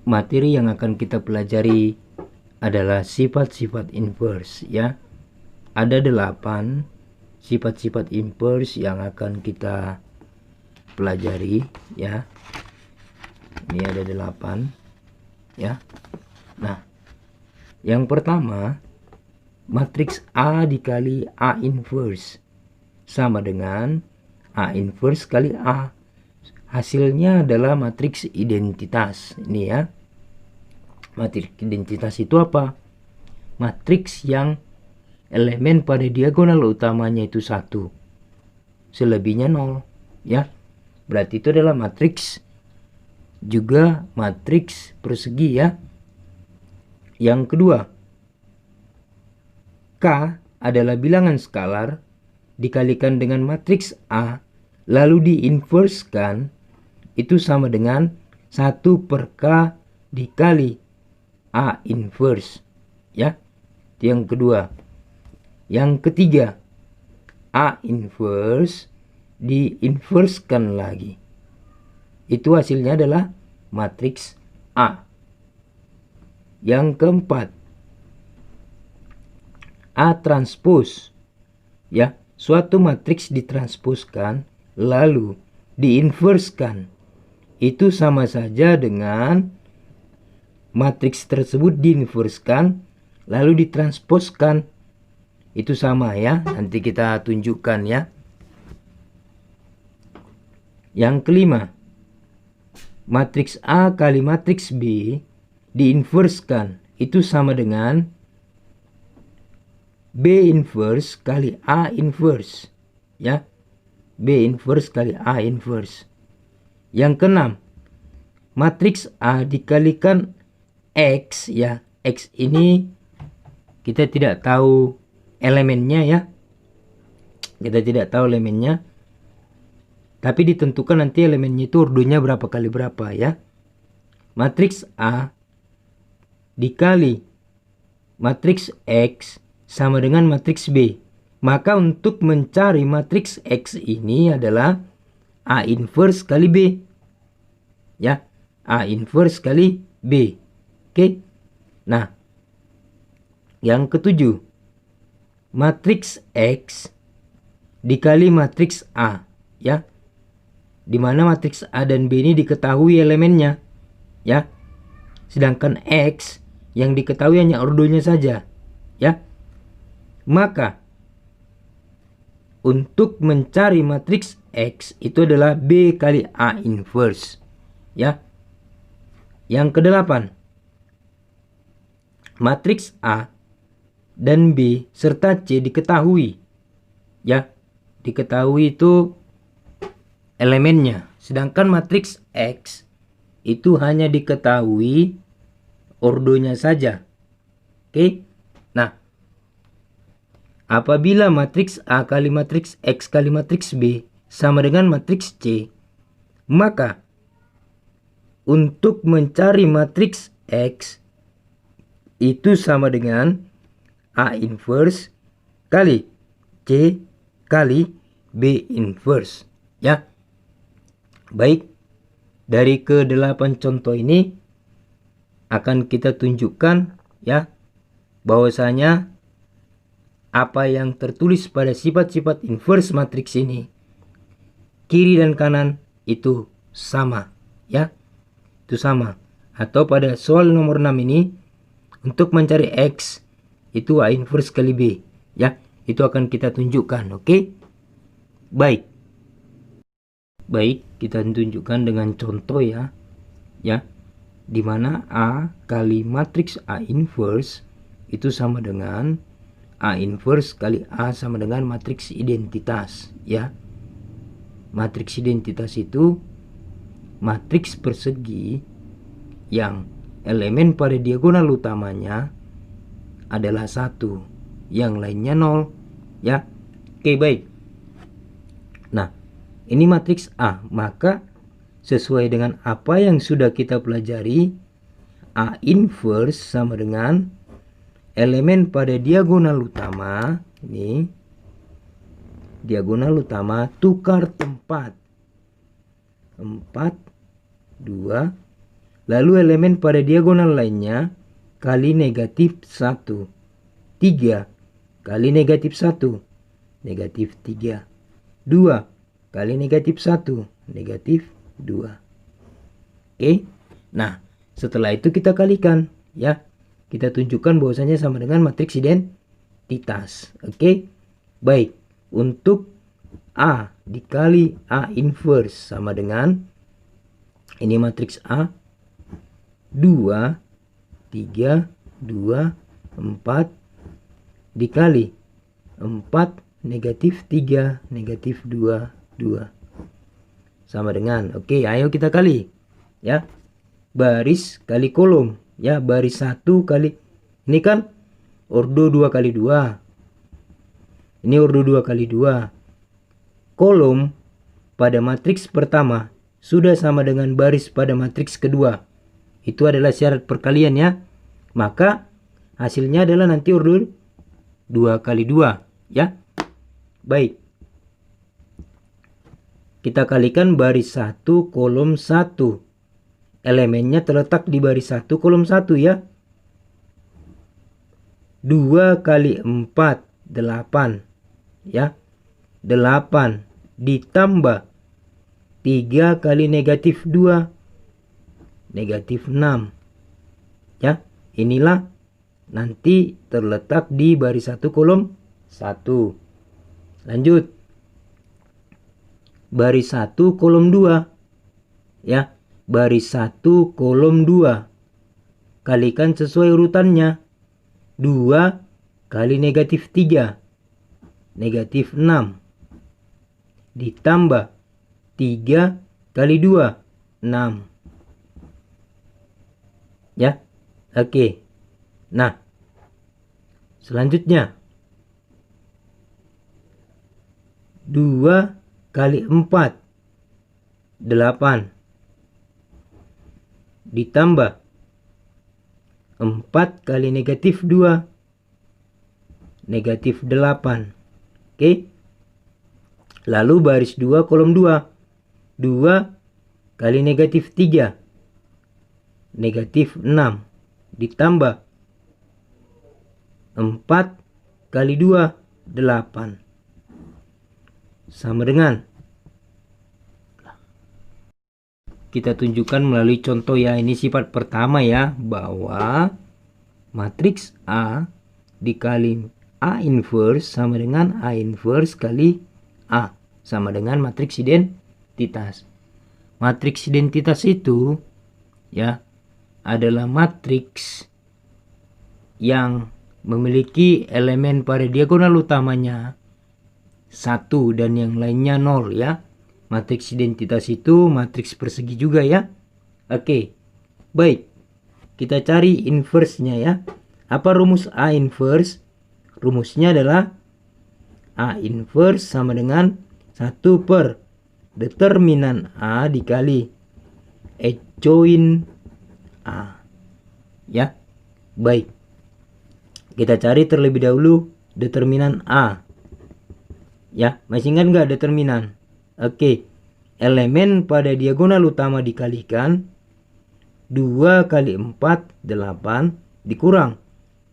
materi yang akan kita pelajari adalah sifat-sifat inverse ya. Ada 8 sifat-sifat inverse yang akan kita pelajari ya. Ini ada 8 ya. Nah, yang pertama, matriks A dikali A inverse sama dengan A inverse kali A. Hasilnya adalah matriks identitas. Ini ya. Matriks identitas itu apa? Matriks yang elemen pada diagonal utamanya itu 1, selebihnya 0 ya. Berarti itu adalah matriks, juga matriks persegi ya. Yang kedua, K adalah bilangan skalar dikalikan dengan matriks A lalu diinverskan, itu sama dengan 1 per K dikali A inverse ya. Itu yang kedua. Yang ketiga, A inverse diinverskan lagi, itu hasilnya adalah matriks A. Yang keempat, A transpose ya, suatu matriks ditransposkan lalu diinverskan, itu sama saja dengan matriks tersebut diinverskan lalu ditransposkan, itu sama ya. Nanti kita tunjukkan ya. Yang kelima, matriks A kali matriks B diinverskan, itu sama dengan B inverse kali A inverse ya. B inverse kali A inverse. Yang keenam, matriks A dikalikan X ya. X ini kita tidak tahu elemennya ya. Kita tidak tahu elemennya, tapi ditentukan nanti elemennya itu ordonya berapa kali berapa ya. Matriks A dikali matriks X sama dengan matriks B. Maka untuk mencari matriks X ini adalah A inverse kali B ya. A inverse kali B. Oke. Nah, yang ketujuh, matriks X dikali matriks A ya. Dimana matriks A dan B ini diketahui elemennya ya. Sedangkan X yang diketahui hanya ordonya saja ya. Maka untuk mencari matriks X itu adalah B kali A inverse ya. Yang kedelapan, matriks A dan B serta C diketahui ya. Diketahui itu elemennya. Sedangkan matriks X itu hanya diketahui ordonya saja. Oke. Nah, apabila matriks A kali matriks X kali matriks B sama dengan matriks C, maka untuk mencari matriks X itu sama dengan A inverse kali C kali B inverse ya. Baik, dari ke-8 contoh ini akan kita tunjukkan ya bahwasanya apa yang tertulis pada sifat-sifat inverse matriks ini, kiri dan kanan itu sama ya. Itu sama. Atau pada soal nomor 6 ini, untuk mencari X itu A inverse kali B ya. Itu akan kita tunjukkan. Oke. Baik, kita tunjukkan dengan contoh ya. Ya, dimana A kali matriks A inverse itu sama dengan A inverse kali A sama dengan matriks identitas ya. Matriks identitas itu matriks persegi yang elemen pada diagonal utamanya adalah 1, yang lainnya 0 ya. Oke, baik. Nah, ini matriks A, maka sesuai dengan apa yang sudah kita pelajari, A inverse sama dengan elemen pada diagonal utama, ini diagonal utama tukar tempat 4, 2, Lalu elemen pada diagonal lainnya kali negatif 1. 3 kali negatif 1, negatif 3. 2 kali negatif 1, negatif 2. Oke. Nah, setelah itu kita kalikan ya. Kita tunjukkan bahwasanya sama dengan matriks identitas. Oke. Baik. Untuk A dikali A inverse sama dengan ini matriks A 2 3 2 4 dikali 4 negatif 3 negatif 2 2 sama dengan, oke, ayo kita kali ya, baris kali kolom ya, baris 1 kali, ini kan ordo 2 kali 2, ini ordo 2 kali 2, kolom pada matriks pertama sudah sama dengan baris pada matriks kedua. Itu adalah syarat perkalian ya. Maka hasilnya adalah nanti ordo 2 kali 2 ya. Baik. Kita kalikan baris 1 kolom 1. Elemennya terletak di baris 1 kolom 1 ya. 2 kali 4 8 ya. 8 ditambah 3 kali negatif 2 negatif 6 ya. Inilah nanti terletak di baris 1 kolom 1. Lanjut. Baris 1 kolom 2 ya. Baris 1 kolom 2 kalikan sesuai urutannya. 2 kali negatif 3 negatif 6 ditambah 3 kali 2 6 ya. Oke. Nah, selanjutnya 2 kali 4 8 ditambah 4 kali negatif 2 negatif 8. Oke. Lalu baris 2 kolom 2. 2 kali negatif 3 negatif 6 ditambah 4 kali 2 8 sama dengan, kita tunjukkan melalui contoh ya. Ini sifat pertama ya, bahwa matriks A dikali A inverse sama dengan A inverse kali A sama dengan matriks identitas. Matriks identitas itu ya adalah matriks yang memiliki elemen pada diagonal utamanya 1 dan yang lainnya 0 ya. Matriks identitas itu matriks persegi juga ya. Oke. Baik. Kita cari inverse-nya ya. Apa rumus A inverse? Rumusnya adalah A inverse sama dengan 1 per determinan A dikali adjoint A. Ya. Baik. Kita cari terlebih dahulu determinan A. Ya, masih ingat nggak determinan? Oke. Elemen pada diagonal utama dikalikan 2 kali 4 8 dikurang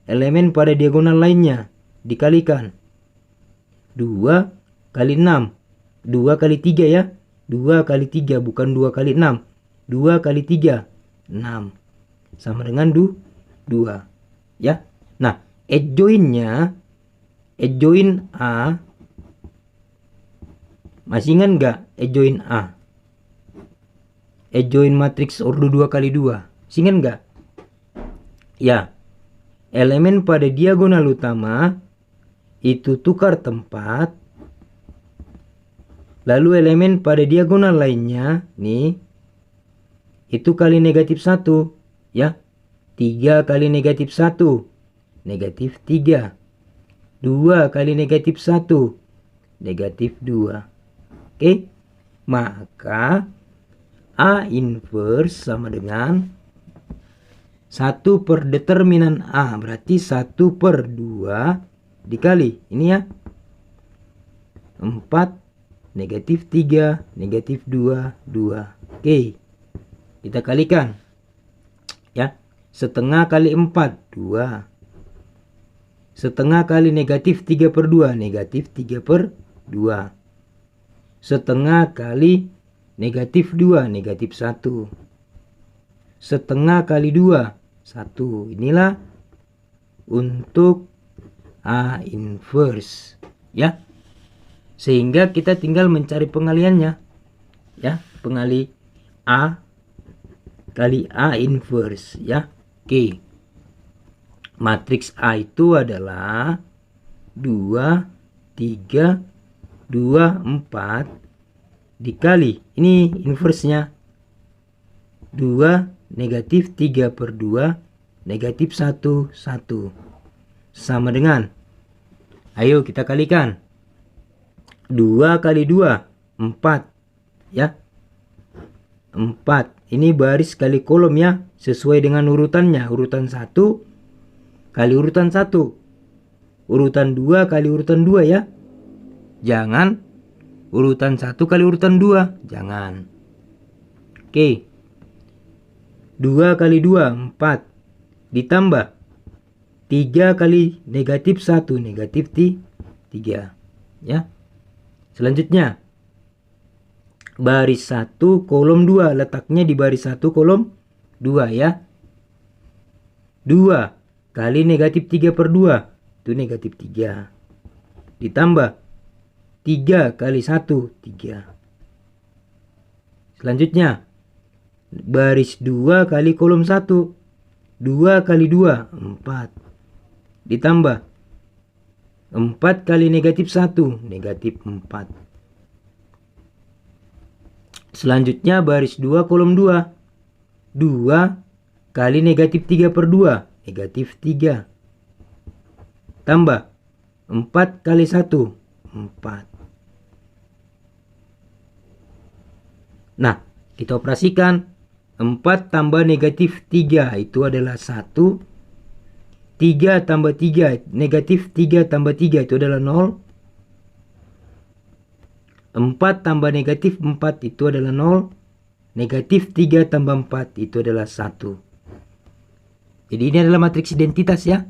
elemen pada diagonal lainnya dikalikan 2 kali 6. 2 kali 3 ya. 2 kali 3 bukan 2 kali 6. 2 kali 3 6 sama dengan 2 ya. Nah, adjoint-nya, adjoint A, masih ingat nggak adjoint A? Adjoint matriks ordo 2 kali 2. Masih ingat nggak? Ya. Elemen pada diagonal utama itu tukar tempat. Lalu elemen pada diagonal lainnya nih itu kali negatif 1 ya. 3 kali negatif 1 negatif 3. 2 kali negatif 1 negatif 2. Oke. Maka A inverse sama dengan 1 per determinan A. Berarti 1 per 2 dikali ini ya. 4 negatif 3 negatif 2 2. Oke. Kita kalikan. Ya, setengah kali 4, 2. Setengah kali negatif 3/2, negatif 3/2. Setengah kali negatif 2, negatif 1. Setengah kali 2, 1. Inilah untuk A inverse. Ya, sehingga kita tinggal mencari pengaliannya. Ya, pengali A kali A inverse. Ya, oke. Matriks A itu adalah 2, 3, 2, 4 dikali, ini inversenya, 2 negatif 3/2 negatif 1, 1. Sama dengan, ayo kita kalikan. 2 kali 2, 4. Ya, 4. Ini baris kali kolom ya, sesuai dengan urutannya. Urutan 1 kali urutan 1, urutan 2 kali urutan 2 ya. Jangan urutan 1 kali urutan 2, jangan. Oke. 2 kali 2, 4. Ditambah 3 kali negatif 1, negatif 3. Ya. Selanjutnya, baris 1 kolom 2, letaknya di baris 1 kolom 2 ya. 2 kali negatif 3/2, itu negatif 3. Ditambah 3 kali 1, 3. Selanjutnya, baris 2 kali kolom 1, 2 kali 2, 4. Ditambah 4 kali negatif 1, negatif 4. Selanjutnya, baris 2 kolom 2, 2 kali negatif 3/2, negatif 3. Tambah 4 kali 1, 4. Nah, kita operasikan. 4 tambah negatif 3 itu adalah 1. 3 tambah 3, negatif 3 tambah 3 itu adalah 0. 4 tambah negatif 4 itu adalah 0. Negatif 3 tambah 4 itu adalah 1. Jadi ini adalah matriks identitas ya.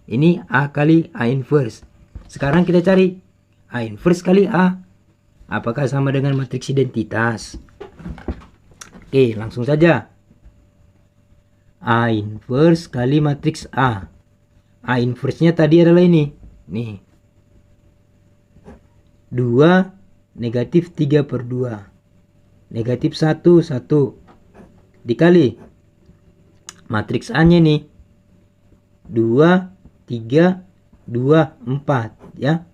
Ini A kali A inverse. Sekarang kita cari A inverse kali A. Apakah sama dengan matriks identitas? Oke, langsung saja. A inverse kali matriks A. A inverse-nya tadi adalah ini. Nih. 2 negatif 3/2. Negatif 1, 1. Dikali matriks A-nya nih. 2, 3, 2, 4. Ya.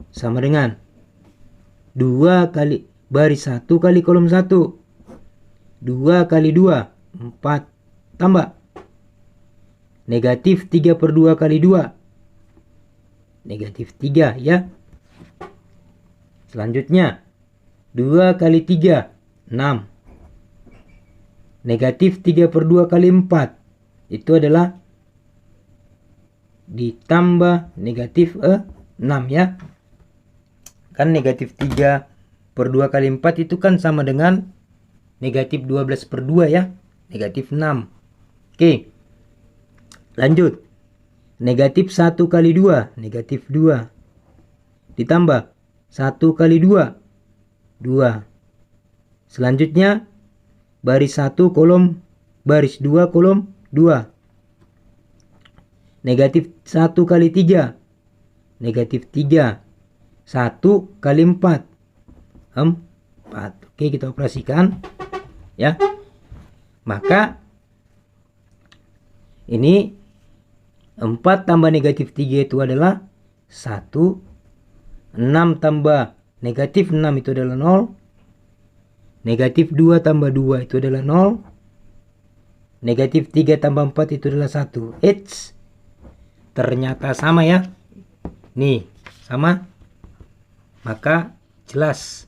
Sama dengan 2 kali baris 1 kali kolom 1. 2 kali 2, 4. Tambah negatif 3/2 kali 2, negatif 3 ya. Selanjutnya 2 kali 3, 6. Negatif 3/2 kali 4 itu adalah ditambah negatif 6 ya. Kan negatif 3/2 kali 4 itu kan sama dengan negatif 12/2 ya. Negatif 6. Oke. Lanjut. Negatif 1 kali 2. Negatif 2. Ditambah 1 kali 2. 2. Selanjutnya baris 1 kolom, baris 2 kolom 2. Negatif 1 kali 3. Negatif 3. 1 kali 4. 4. Oke, kita operasikan. Ya. Maka ini 4 tambah negatif 3 itu adalah 1. 6 tambah negatif 6 itu adalah 0. Negatif 2 tambah 2 itu adalah 0. Negatif 3 tambah 4 itu adalah 1. Ternyata sama ya. Nih, sama. Maka jelas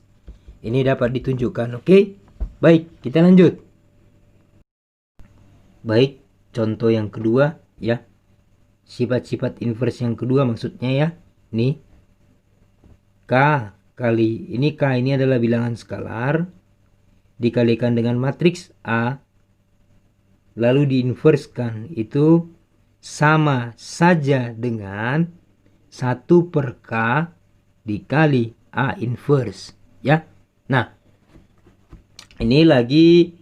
ini dapat ditunjukkan. Oke. Baik, kita lanjut. Baik, contoh yang kedua ya. Sifat-sifat inverse yang kedua maksudnya ya. Nih. K kali ini, K ini adalah bilangan skalar dikalikan dengan matriks A lalu diinverskan, itu sama saja dengan 1/k dikali A inverse ya. Nah, ini lagi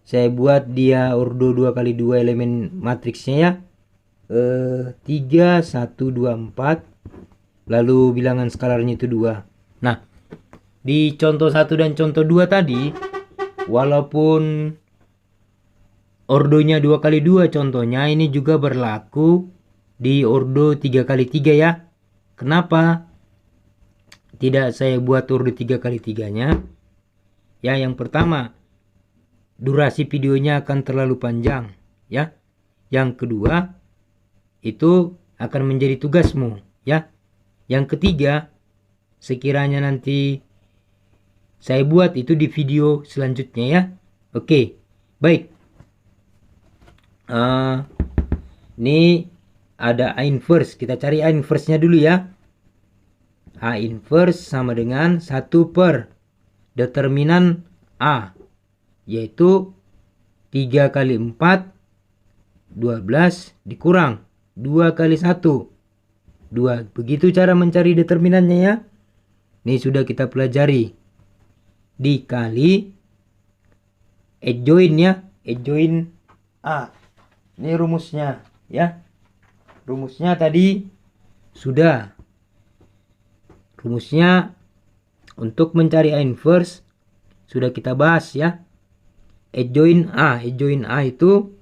saya buat dia ordo 2x2 elemen matriksnya ya. 3, 1, 2, 4. Lalu bilangan skalarnya itu 2. Nah, di contoh 1 dan contoh 2 tadi, walaupun ordonya 2x2 contohnya, ini juga berlaku di ordo 3x3 ya. Kenapa tidak saya buat ordo 3x3-nya? Ya, yang pertama, durasi videonya akan terlalu panjang ya. Yang kedua, itu akan menjadi tugasmu ya. Yang ketiga, sekiranya nanti saya buat itu di video selanjutnya ya. Oke, baik. Ini ada A inverse. Kita cari A inverse-nya dulu ya. A inverse sama dengan 1 per determinan A, yaitu 3 kali 4, 12 dikurang 2 kali 1, 2. Begitu cara mencari determinannya ya. Ini sudah kita pelajari. Dikali adjoint ya, adjoint A. Ini rumusnya ya. Rumusnya tadi sudah. Rumusnya untuk mencari A inverse sudah kita bahas ya. Adjoint A itu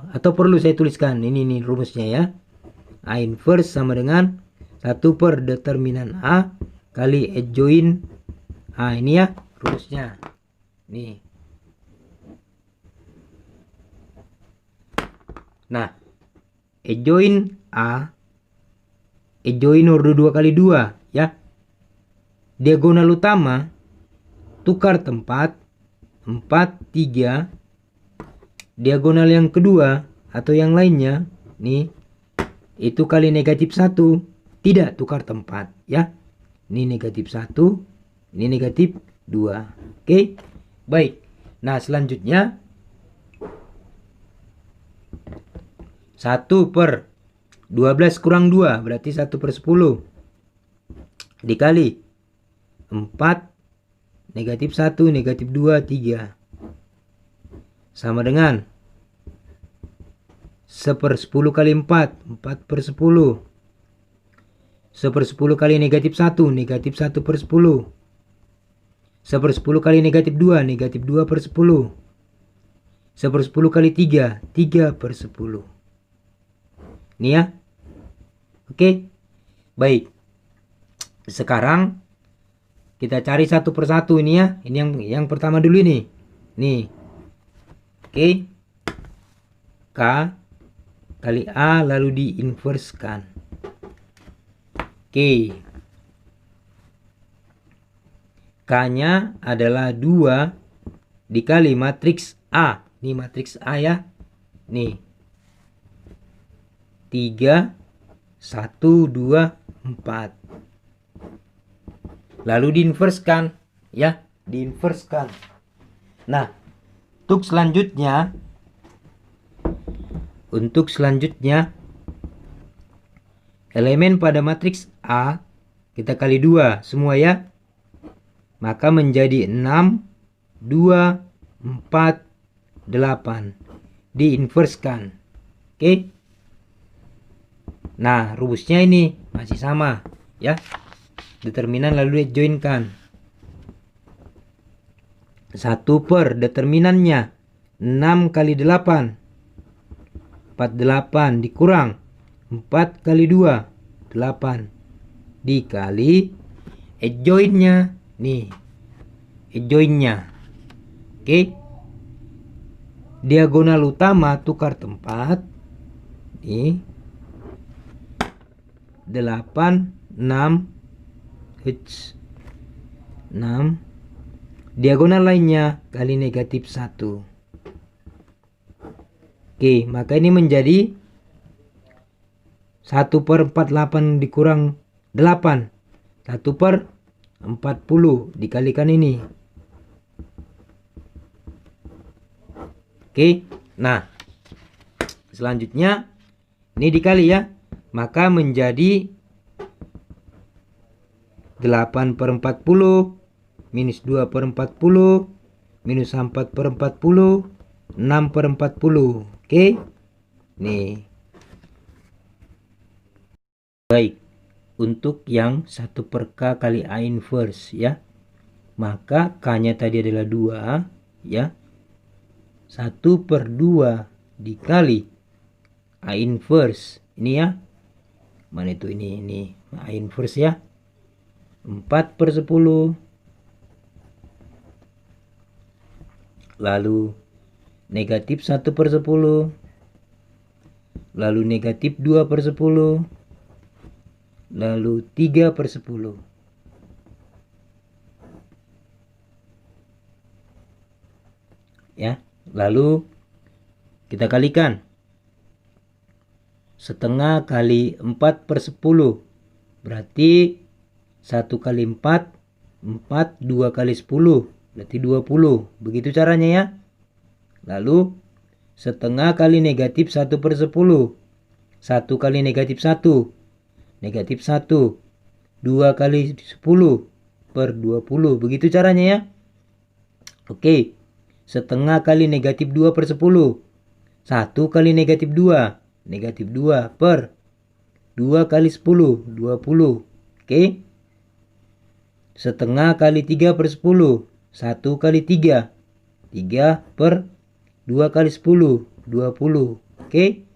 atau perlu saya tuliskan ini rumusnya ya. A inverse sama dengan 1 per determinan A kali adjoint A. Ini ya rumusnya. Nih. Nah, adjoint A, adjoint ordo 2x2 ya. Diagonal utama tukar tempat 4, 3. Diagonal yang kedua atau yang lainnya nih, itu kali negatif 1, tidak tukar tempat ya. Ini negatif 1, ini negatif 2. Oke, baik. Nah, selanjutnya 1 per 12 kurang 2 berarti 1 per 10 dikali 4 negatif 1 negatif 2 3 sama dengan 1/10 kali 4 4 per 10. 1/10 kali negatif 1 negatif 1 per 10. 1/10 kali negatif 2 negatif 2 per 10. 1/10 kali 3 3 per 10. Ini ya. Oke, baik. Sekarang kita cari satu persatu ini ya. Ini yang pertama dulu ini. Nih. Oke. K kali A lalu diinverskan. Oke. K-nya adalah 2 dikali matriks A. Ini matriks A ya. Nih. 3 1 2 4. Lalu diinverskan ya, diinverskan. Nah, untuk selanjutnya elemen pada matriks A kita kali 2 semua ya. Maka menjadi 6 2 4 8. Diinverskan. Oke. Nah, rumusnya ini masih sama ya. Determinan lalu dijoinkan. 1 per determinannya 6 kali 8 48 dikurang 4 kali 2 8 dikali adjointnya nih, adjointnya. Oke. Diagonal utama tukar tempat nih 8 6 6. Diagonal lainnya kali negatif 1. Oke, maka ini menjadi 1 per 48 dikurang 8. 1 per 40 dikalikan ini. Oke. Nah, selanjutnya ini dikali ya. Maka menjadi 8/40 minus 2/40 minus 4/40 6/40. Oke. Nih. Baik. Untuk yang 1/k kali A inverse ya. Maka K-nya tadi adalah 2 ya. 1/2 dikali A inverse. Ini ya. Mana itu ini A inverse ya. 4/10. Lalu negatif 1/10. Lalu negatif 2/10. Lalu 3/10. Ya, lalu kita kalikan. Setengah kali 4/10. Berarti 1 kali 4, 4, 2 kali 10. Berarti 20. Begitu caranya ya. Lalu setengah kali negatif 1/10. 1 kali negatif 1. Negatif 1. 2 kali 10/20. Begitu caranya ya. Oke. Setengah kali negatif 2/10. 1 kali negatif 2. Negatif 2 per 2 kali 10. 20. Oke. Setengah kali 3/10. 1 kali 3. 3 per 2 kali 10. 20. Oke.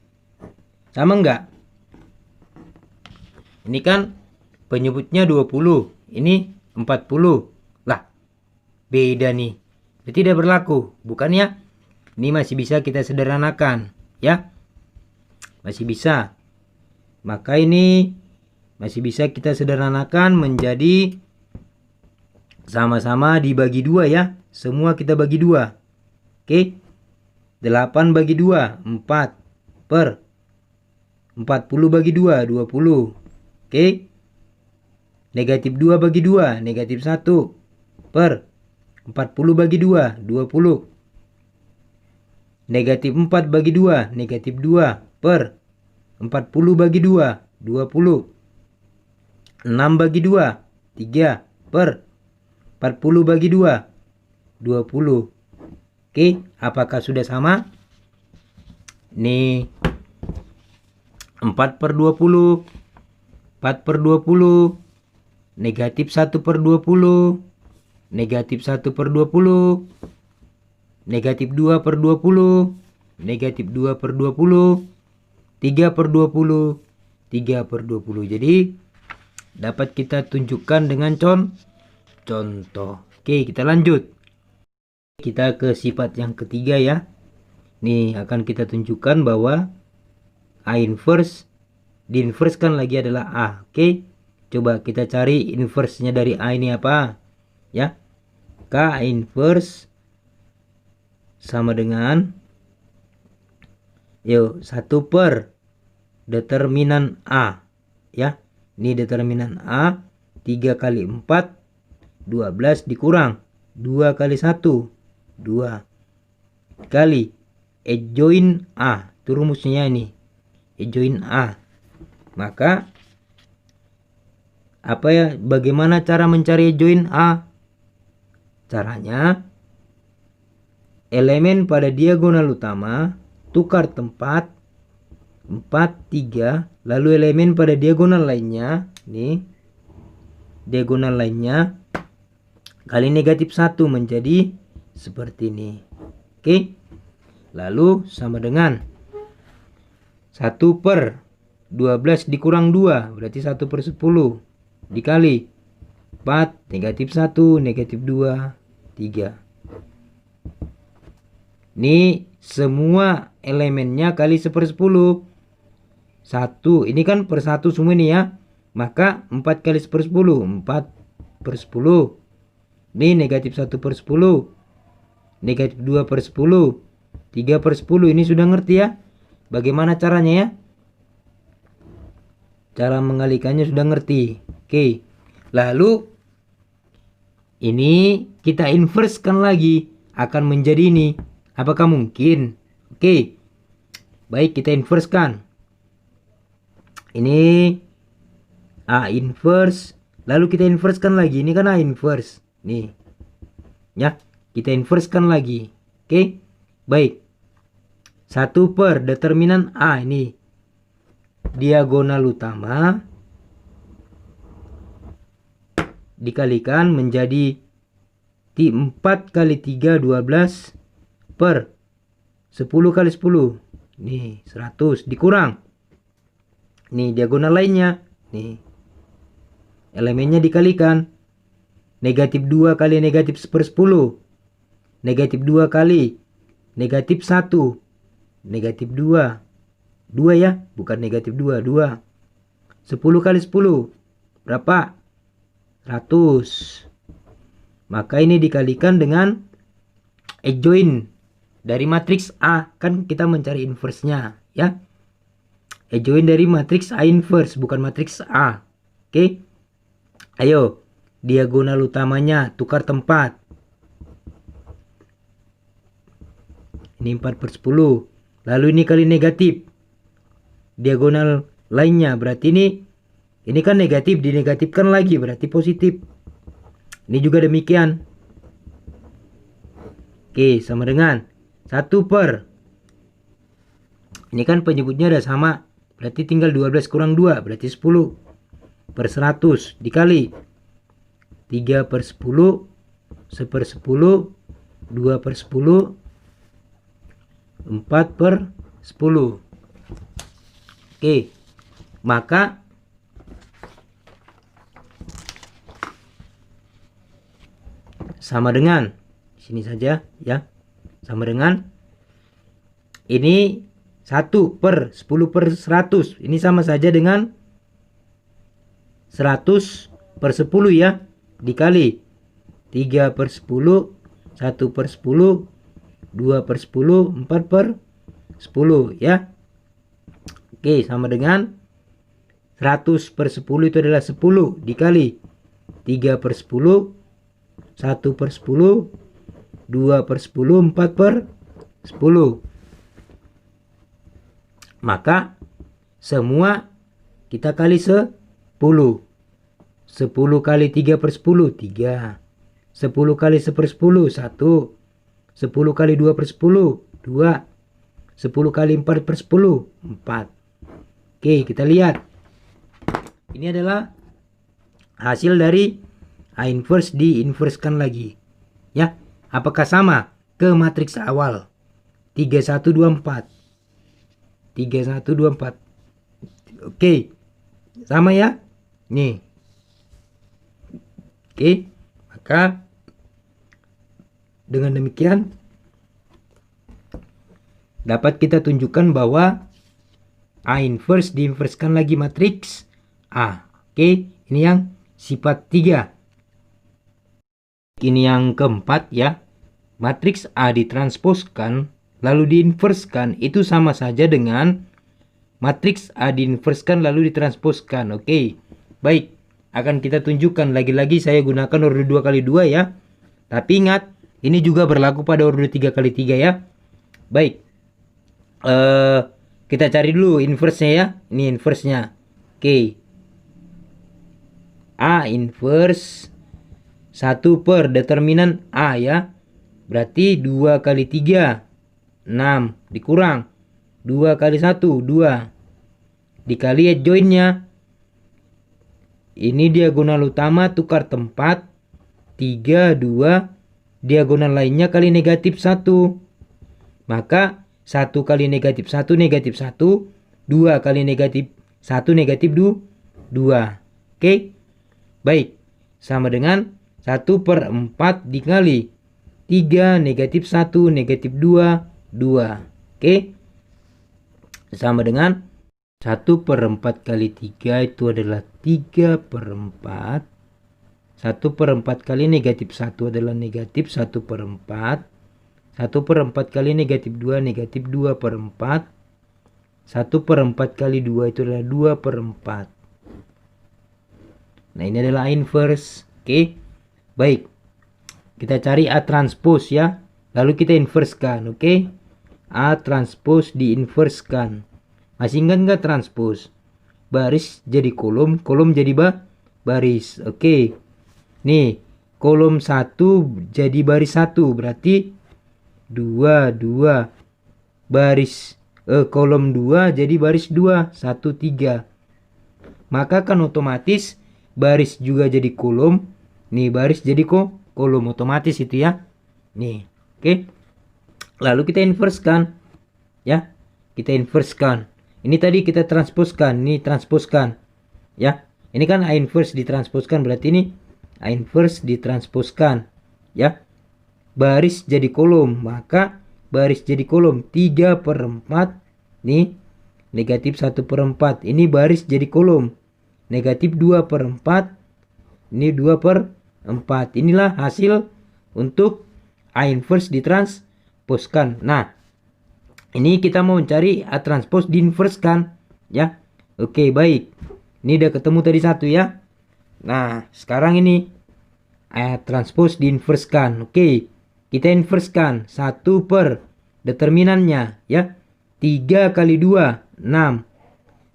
Sama enggak? Ini kan penyebutnya 20. Ini 40. Lah, beda nih. Berarti tidak berlaku. Bukan ya? Ini masih bisa kita sederhanakan. Ya. Masih bisa. Maka ini masih bisa kita sederhanakan menjadi sama-sama dibagi 2 ya. Semua kita bagi 2. Oke. 8 bagi 2. 4 per 40 bagi 2. 20. Oke. Negatif 2 bagi 2. Negatif 1 per 40 bagi 2. 20. Negatif 4 bagi 2. Negatif 2 per 40 bagi 2. 20. 6 bagi 2. 3 per 40 bagi 2. 20. Oke, apakah sudah sama? Nih 4/20. 4/20. Negatif 1/20. Negatif 1/20. Negatif 2/20. Negatif 2/20. 3/20. 3/20. Jadi dapat kita tunjukkan dengan contoh. Oke, kita lanjut. Kita ke sifat yang ketiga ya. Nih akan kita tunjukkan bahwa A inverse diinverskan lagi adalah A. Oke. Coba kita cari inverse-nya dari A ini apa? Ya. K inverse sama dengan 1 per determinan A. Ya. Ini determinan A. 3 kali 4. 12 dikurang 2 kali 1. 2 kali adjoin A. Itu rumusnya ini. Adjoin A. Maka apa ya? Bagaimana cara mencari adjoin A? Caranya elemen pada diagonal utama tukar tempat 4, 3. Lalu elemen pada diagonal lainnya. Nih. Diagonal lainnya kali negatif 1 menjadi seperti ini. Oke. Lalu sama dengan 1 per 12 dikurang 2. Berarti 1/10. Dikali 4. Negatif 1. Negatif 2. 3. Ini semua elemennya kali 1/10. 1. Ini kan per 1 semua ini ya. Maka 4 kali 1/10. 4/10. Ini negatif 1/10. Negatif 2/10. 3/10. Ini sudah ngerti ya. Bagaimana caranya ya? Cara mengalikannya sudah ngerti. Oke. Lalu ini kita inversekan lagi. Akan menjadi ini. Apakah mungkin? Oke. Baik, kita inversekan. Ini A inverse, lalu kita inversekan lagi. Ini kan A inverse. Nih. Ya, kita inversekan lagi. Oke. Baik. 1 per determinan A ini. Diagonal utama dikalikan menjadi 4 kali 3 12 per 10 kali 10. Nih 100 dikurang. Nih diagonal lainnya. Nih elemennya dikalikan. Negatif 2 kali negatif per 10. Negatif 2 kali negatif 1. Negatif 2. 2 ya, bukan negatif 2. 2. 10 kali 10. Berapa? 100. Maka ini dikalikan dengan adjoint dari matriks A. Kan kita mencari inverse-nya ya. Adjoint dari matriks A inverse, bukan matriks A. Oke. Ayo, diagonal utamanya tukar tempat. Ini 4 per 10. Lalu ini kali negatif. Diagonal lainnya berarti ini kan negatif, dinegatifkan lagi berarti positif. Ini juga demikian. Oke, sama dengan 1 per. Ini kan penyebutnya udah sama. Berarti tinggal 12 kurang 2. Berarti 10 per 100 dikali 3 per 10. 1 per 10. 2 per 10. 4 per 10. Oke. Maka sama dengan sini saja ya. Sama dengan ini 1 per 10 per 100. Ini sama saja dengan 100 per 10 ya. Dikali 3 per 10. 1 per 10. 2 per 10. 4 per 10 ya. Oke, sama dengan 100 per 10 itu adalah 10 dikali 3 per 10. 1 per 10. 2 per 10. 4 per 10. Maka semua kita kali 10. 10 kali 3 per 10. 3. 10 kali 1 per 10. 1. 10 kali 2 per 10. 2. 10 kali 4 per 10. 4. Oke, kita lihat. Ini adalah hasil dari A inverse diinversekan lagi. Ya, apakah sama ke matriks awal? 3 1 2 4. 3 1 2 4. Oke. Sama ya? Nih. Oke, maka dengan demikian dapat kita tunjukkan bahwa A inverse diinversekan lagi matriks A. Oke, ini yang sifat 3. Ini yang keempat ya. Matriks A ditransposkan lalu diinverskan itu sama saja dengan matriks A diinverskan lalu ditransposkan. Oke. Baik, akan kita tunjukkan lagi-lagi saya gunakan orde 2 kali 2 ya. Tapi ingat, ini juga berlaku pada orde 3 kali 3 ya. Baik. Kita cari dulu inverse-nya ya. Ini inverse-nya. Oke. A inverse 1 per determinan A ya. Berarti 2 kali 3 6 dikurang 2 kali 1 2 dikali adjoint-nya. Ini diagonal utama tukar tempat 3 2 diagonal lainnya kali negatif 1. Maka 1 kali negatif 1 negatif 1. 2 kali negatif 1 negatif 2. Oke. Baik. Sama dengan 1 per 4 dikali 3 negatif 1 negatif 2. 2. Oke. Sama dengan 1 per 4 kali 3 itu adalah 3 per 4. 1 per 4 kali negatif 1 adalah negatif 1 per 4. 1 per 4 kali negatif 2 negatif 2 per 4. 1 per 4 kali 2 itu adalah 2 per 4. Nah ini adalah A inverse. Oke. Baik. Kita cari A transpose ya. Lalu kita inversekan, oke? A transpose diinverskan. Masih ingat nggak transpose? Baris jadi kolom, kolom jadi baris. Oke. Nih, kolom 1 jadi baris 1, berarti 2 2. Baris kolom 2 jadi baris 2, 1 3. Maka kan otomatis baris juga jadi kolom. Nih, baris jadi kolom otomatis itu ya. Nih, oke. Lalu kita inverskan ya. Kita inverskan. Ini tadi kita transposkan, ini transposkan ya. Ini kan A inverse ditransposkan, berarti ini A inverse ditransposkan ya. Baris jadi kolom, maka baris jadi kolom 3/4. Nih negatif 1/4. Ini baris jadi kolom negatif 2/4. Ini 2/4. Inilah hasil untuk A inverse ditransposkan. Nah, ini kita mau mencari A transpose diinverskan ya. Oke, baik. Ini udah ketemu tadi 1 ya. Nah, sekarang ini A transpose diinverskan. Oke, kita inverskan 1 per determinannya ya. 3 kali 2 6.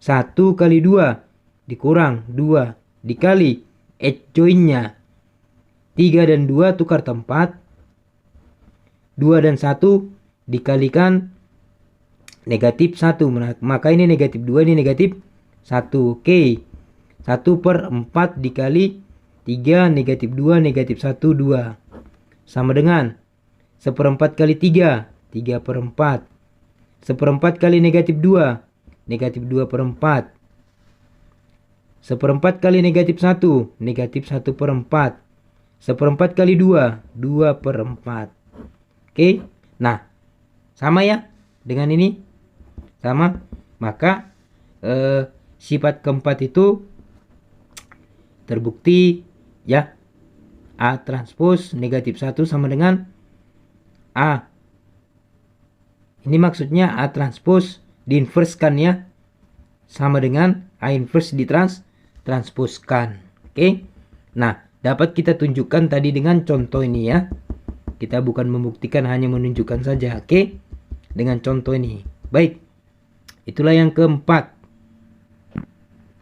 1 kali 2 dikurang 2 dikali adjoinnya. 3 dan 2 tukar tempat. 2 dan 1 dikalikan negatif 1. Maka ini negatif 2, ini negatif 1. Oke. 1/4 dikali 3 negatif 2 negatif 1 2. Sama dengan 1/4 kali 3 3/4. 1/4 kali negatif 2 negatif 2/4. 1/4 kali negatif 1 negatif 1/4. 1/4 kali 2 2/4. Oke. Nah, sama ya dengan ini. Sama. Maka sifat keempat itu terbukti ya. A transpose negatif 1 sama dengan A. Ini maksudnya A transpose diinverskan ya. Sama dengan A inverse ditransposkan. Oke. Nah, dapat kita tunjukkan tadi dengan contoh ini ya. Kita bukan membuktikan, hanya menunjukkan saja. Oke. Dengan contoh ini. Baik. Itulah yang keempat.